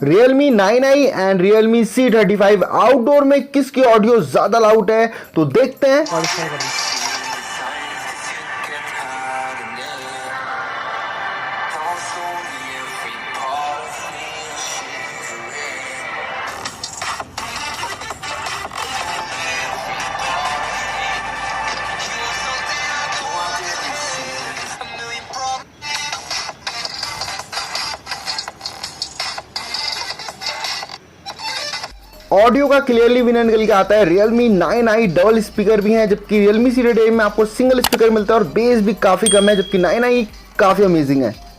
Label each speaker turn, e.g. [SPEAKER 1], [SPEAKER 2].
[SPEAKER 1] Realme 9i and Realme C35 outdoor में किसकी audio ज्यादा लाउड है, तो देखते हैं। ऑडियो का क्लियरली विनर निकल के आता है Realme 9i। डबल स्पीकर भी है, जबकि Realme C35 में आपको सिंगल स्पीकर मिलता है और बेस भी काफी कम है, जबकि 9i काफी अमेजिंग है।